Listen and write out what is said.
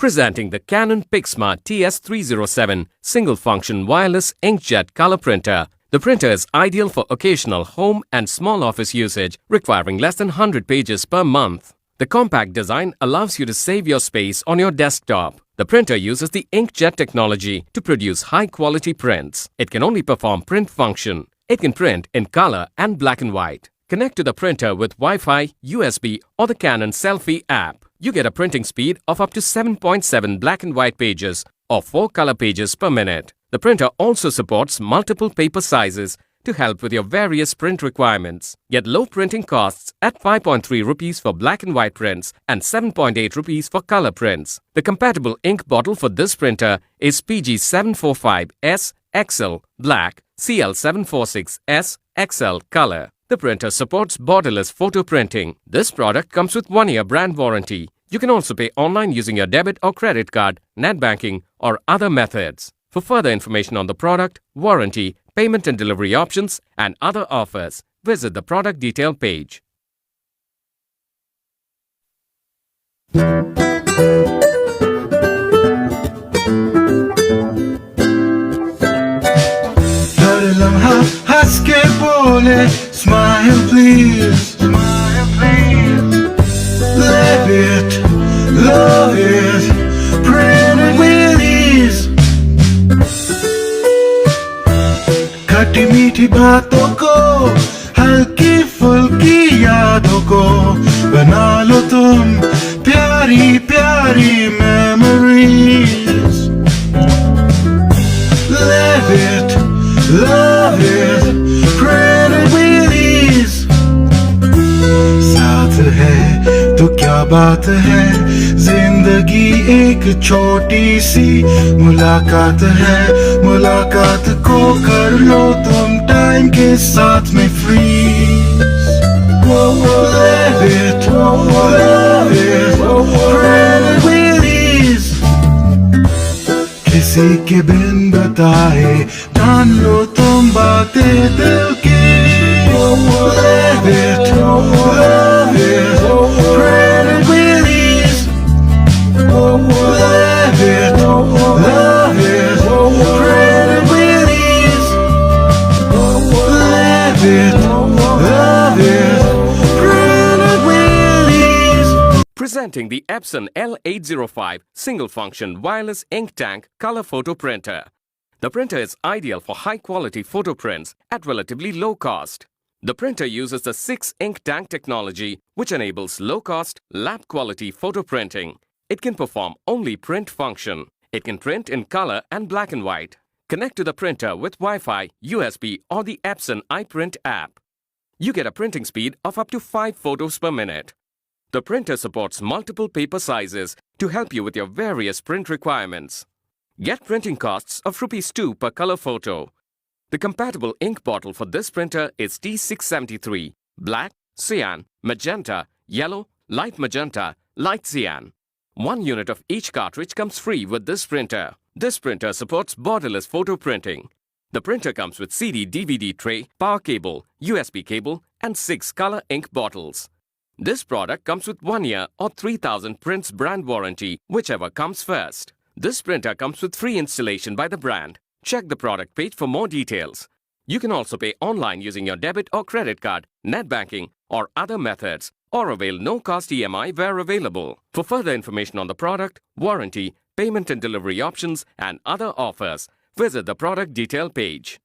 Presenting the Canon PIXMA TS307 single-function wireless inkjet color printer. The printer is ideal for occasional home and small office usage requiring less than 100 pages per month. The compact design allows you to save your space on your desktop. The printer uses the inkjet technology to produce high-quality prints. It can only perform print function. It can print in color and black and white. Connect to the printer with Wi-Fi, USB or the Canon Selfie app. You get a printing speed of up to 7.7 black and white pages or 4 color pages per minute. The printer also supports multiple paper sizes to help with your various print requirements. Get low printing costs at 5.3 rupees for black and white prints and 7.8 rupees for color prints. The compatible ink bottle for this printer is PG745S XL Black, CL746S XL Color. The printer supports borderless photo printing. This product comes with 1-year brand warranty. You can also pay online using your debit or credit card, net banking or other methods. For further information on the product, warranty, payment and delivery options and other offers, visit the product detail page. Smile please, smile please. Love it, print with ease. खट्टी मीठी बातों को, हल्की फुल्की यादों को बना लो तुम प्यारी प्यारी memories. Love it, print with ease. साथ है तो क्या बात है, जिंदगी एक छोटी सी मुलाकात है. मुलाकात को कर लो तुम टाइम के साथ में freeze. Love it, print with ease. किसी के बिन बताए जान लो तुम बातें दिल की. Love it, print with ease. Love it, print with ease. Love it, print with ease. Presenting the Epson L805 single-function wireless ink tank color photo printer. The printer is ideal for high-quality photo prints at relatively low cost. The printer uses the 6-ink tank technology, which enables low-cost, lab-quality photo printing. It can perform only print function. It can print in color and black and white. Connect to the printer with Wi-Fi, USB or the Epson iPrint app. You get a printing speed of up to 5 photos per minute. The printer supports multiple paper sizes to help you with your various print requirements. Get printing costs of ₹2 per color photo. The compatible ink bottle for this printer is T673, black, cyan, magenta, yellow, light magenta, light cyan. 1 unit of each cartridge comes free with this printer. This printer supports borderless photo printing. The printer comes with CD-DVD tray, power cable, USB cable and 6 color ink bottles. This product comes with 1 year or 3000 prints brand warranty, whichever comes first. This printer comes with free installation by the brand. Check the product page for more details. You can also pay online using your debit or credit card, net banking or other methods or avail no-cost EMI where available. For further information on the product, warranty, payment and delivery options and other offers, visit the product detail page.